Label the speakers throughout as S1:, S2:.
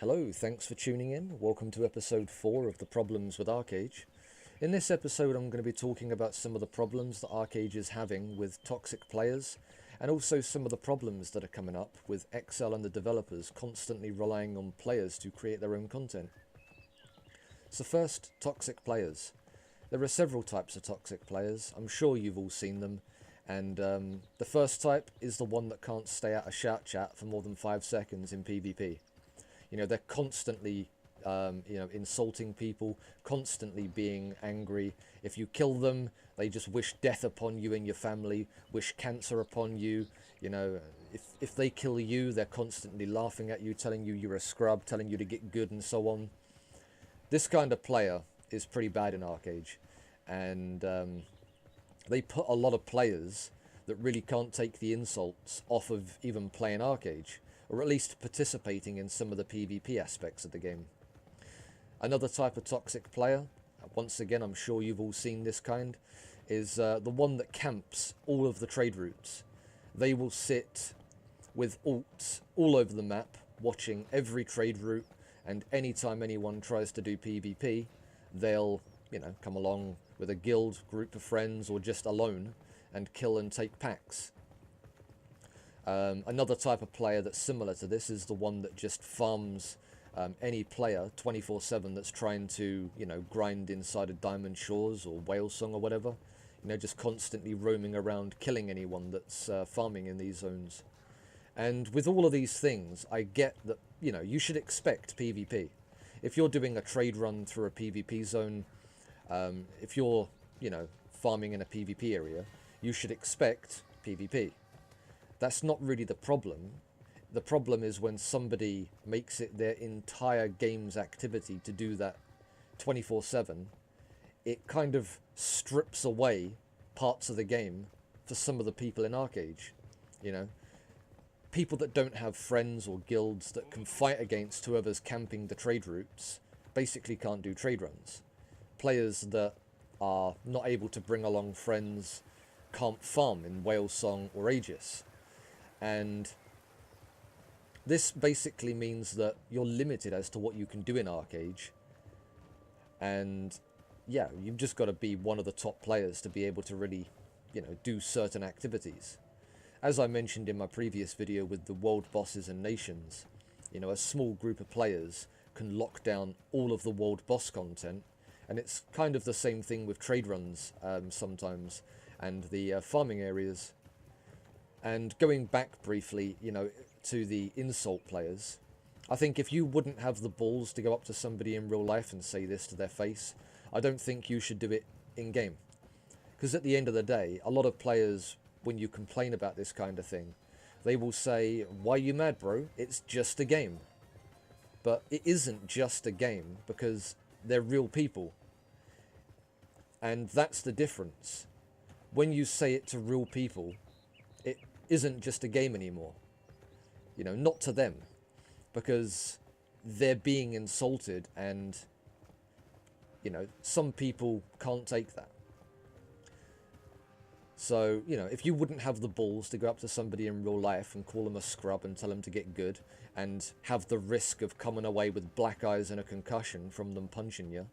S1: Hello, thanks for tuning in. Welcome to episode 4 of the problems with Archeage. In this episode I'm going to be talking about some of the problems that Archeage is having with toxic players, and also some of the problems that are coming up with Excel and the developers constantly relying on players to create their own content. So first, toxic players. There are several types of toxic players. I'm sure you've all seen them. And the first type is the one that can't stay out of shout chat for more than 5 seconds in PvP. You know, they're constantly, insulting people, constantly being angry. If you kill them, they just wish death upon you and your family, wish cancer upon you. You know, if they kill you, they're constantly laughing at you, telling you you're a scrub, telling you to get good and so on. This kind of player is pretty bad in Archeage. And they put a lot of players that really can't take the insults off of even playing Archeage, or at least participating in some of the PvP aspects of the game. Another type of toxic player, once again I'm sure you've all seen this kind, is the one that camps all of the trade routes. They will sit with ults all over the map, watching every trade route, and anytime anyone tries to do PvP, they'll, come along with a guild, group of friends, or just alone, and kill and take packs. Another type of player that's similar to this is the one that just farms any player 24/7 that's trying to, grind inside of Diamond Shores or Whale Song or whatever. Just constantly roaming around killing anyone that's farming in these zones. And with all of these things, I get that, you should expect PvP. If you're doing a trade run through a PvP zone, if you're, farming in a PvP area, you should expect PvP. That's not really the problem. The problem is when somebody makes it their entire game's activity to do that 24/7, it kind of strips away parts of the game for some of the people in Archeage. People that don't have friends or guilds that can fight against whoever's camping the trade routes basically can't do trade runs. Players that are not able to bring along friends can't farm in Whale Song or Aegis. And this basically means that you're limited as to what you can do in Archeage. And yeah, you've just got to be one of the top players to be able to really, do certain activities. As I mentioned in my previous video with the world bosses and nations, a small group of players can lock down all of the world boss content. And it's kind of the same thing with trade runs sometimes, and the farming areas. And going back briefly, to the insult players, I think if you wouldn't have the balls to go up to somebody in real life and say this to their face, I don't think you should do it in-game. Because at the end of the day, a lot of players, when you complain about this kind of thing, they will say, "Why you mad, bro? It's just a game." But it isn't just a game, because they're real people. And that's the difference. When you say it to real people, it isn't just a game anymore. Not to them. Because they're being insulted and, some people can't take that. So, if you wouldn't have the balls to go up to somebody in real life and call them a scrub and tell them to get good, and have the risk of coming away with black eyes and a concussion from them punching you,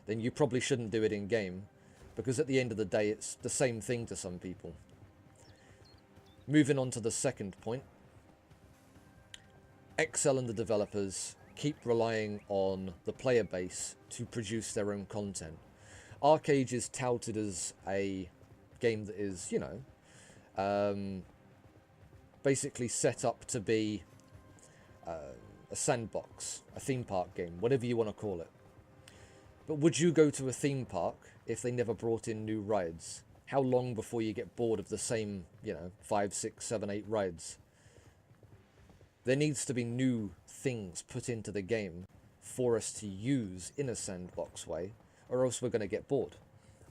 S1: then you probably shouldn't do it in game, because at the end of the day it's the same thing to some people. Moving on to the second point, Excel and the developers keep relying on the player base to produce their own content. Archeage is touted as a game that is, basically set up to be a sandbox, a theme park game, whatever you want to call it. But would you go to a theme park if they never brought in new rides? How long before you get bored of the same, 5, 6, 7, 8 rides? There needs to be new things put into the game for us to use in a sandbox way, or else we're going to get bored.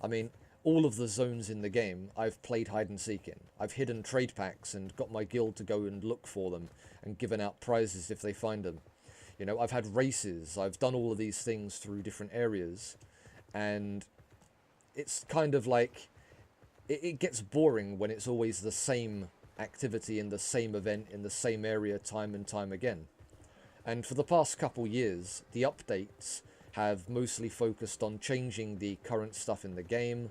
S1: I mean, all of the zones in the game I've played hide and seek in. I've hidden trade packs and got my guild to go and look for them and given out prizes if they find them. I've had races, I've done all of these things through different areas, and it's kind of like, it gets boring when it's always the same activity in the same event in the same area time and time again. And for the past couple years, the updates have mostly focused on changing the current stuff in the game,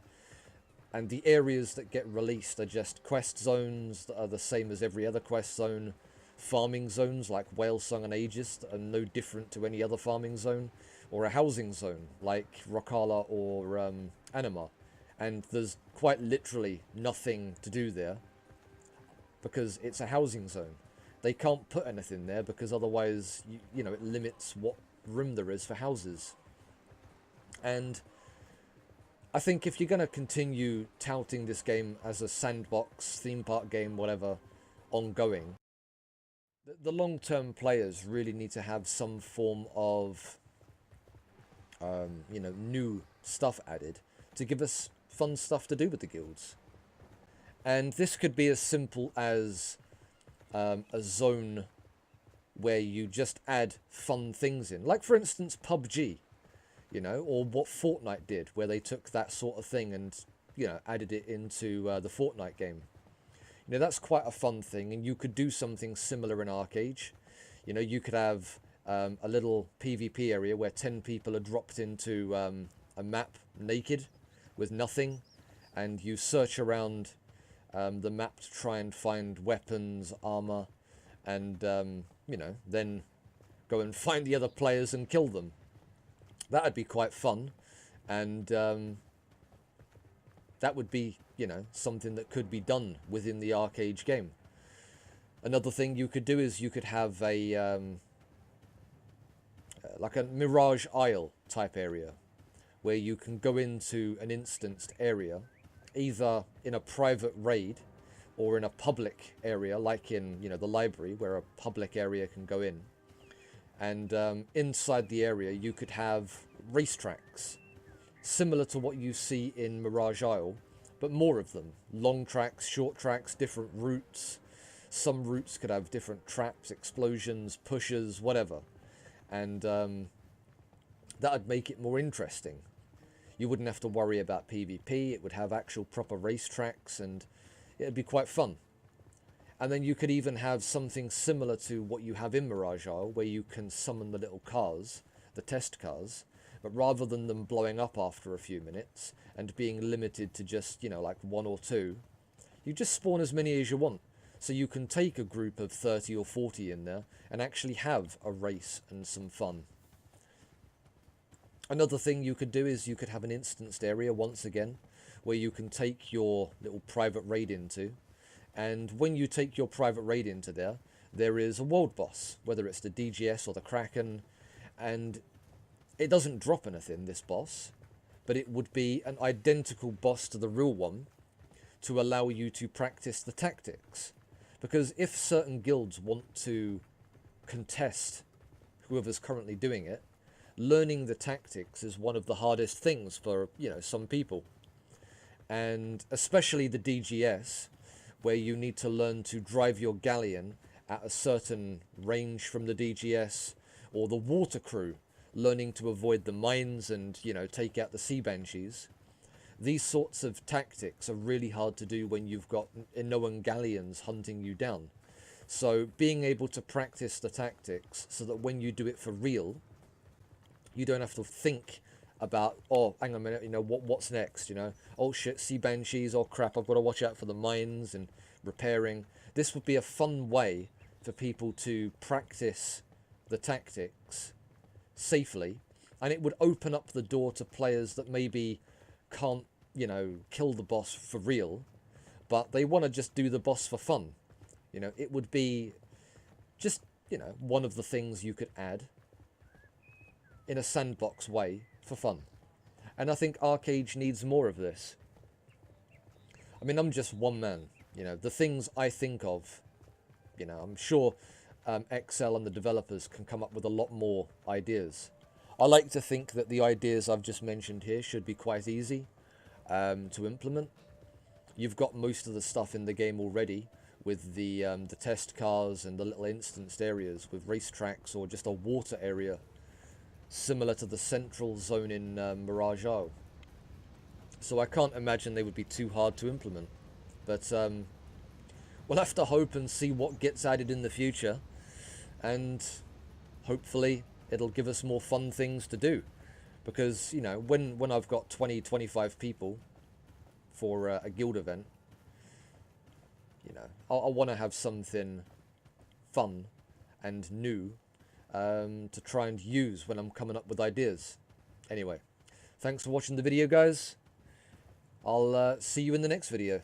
S1: and the areas that get released are just quest zones that are the same as every other quest zone, farming zones like Whalesong and Aegis that are no different to any other farming zone, or a housing zone like Rokala or Anima. And there's quite literally nothing to do there because it's a housing zone. They can't put anything there because otherwise, you know, it limits what room there is for houses. And I think if you're going to continue touting this game as a sandbox, theme park game, whatever, ongoing, the long-term players really need to have some form of, you know, new stuff added to give us fun stuff to do with the guilds. And this could be as simple as a zone where you just add fun things in. Like, for instance, PUBG, you know, or what Fortnite did, where they took that sort of thing and, you know, added it into the Fortnite game. You know, that's quite a fun thing, and you could do something similar in Archeage. You know, you could have a little PvP area where 10 people are dropped into a map naked with nothing, and you search around the map to try and find weapons, armor, and, you know, then go and find the other players and kill them. That'd be quite fun, and that would be, you know, something that could be done within the Archeage game. Another thing you could do is you could have a like a Mirage Isle type area where you can go into an instanced area, either in a private raid or in a public area, like in, you know, the library where a public area can go in. And inside the area you could have racetracks, similar to what you see in Mirage Isle, but more of them. Long tracks, short tracks, different routes. Some routes could have different traps, explosions, pushes, whatever. And that would make it more interesting. You wouldn't have to worry about PvP, it would have actual proper racetracks, and it'd be quite fun. And then you could even have something similar to what you have in Mirage Isle, where you can summon the little cars, the test cars, but rather than them blowing up after a few minutes and being limited to just, you know, like 1 or 2, you just spawn as many as you want. So you can take a group of 30 or 40 in there and actually have a race and some fun. Another thing you could do is you could have an instanced area once again where you can take your little private raid into. And when you take your private raid into there, there is a world boss, whether it's the DGS or the Kraken, and it doesn't drop anything, this boss, but it would be an identical boss to the real one to allow you to practice the tactics. Because if certain guilds want to contest whoever's currently doing it, learning the tactics is one of the hardest things for, you know, some people. And especially the DGS, where you need to learn to drive your galleon at a certain range from the DGS, or the water crew, learning to avoid the mines and, you know, take out the sea banshees. These sorts of tactics are really hard to do when you've got Inoan galleons hunting you down. So being able to practice the tactics so that when you do it for real, you don't have to think about, oh, hang on a minute, you know, what's next, you know? Oh shit, sea banshees, oh crap, I've got to watch out for the mines and repairing. This would be a fun way for people to practice the tactics safely, and it would open up the door to players that maybe can't, you know, kill the boss for real, but they want to just do the boss for fun. You know, it would be just, you know, one of the things you could add in a sandbox way for fun. And I think Archeage needs more of this. I mean, I'm just one man, you know, the things I think of, you know, I'm sure XL and the developers can come up with a lot more ideas. I like to think that the ideas I've just mentioned here should be quite easy to implement. You've got most of the stuff in the game already with the test cars and the little instanced areas with racetracks, or just a water area similar to the central zone in Mirage Isle. So I can't imagine they would be too hard to implement. But we'll have to hope and see what gets added in the future. And hopefully it'll give us more fun things to do. Because, you know, when I've got 20, 25 people for a guild event, you know, I want to have something fun and new to try and use when I'm coming up with ideas. Anyway, thanks for watching the video, guys. I'll see you in the next video.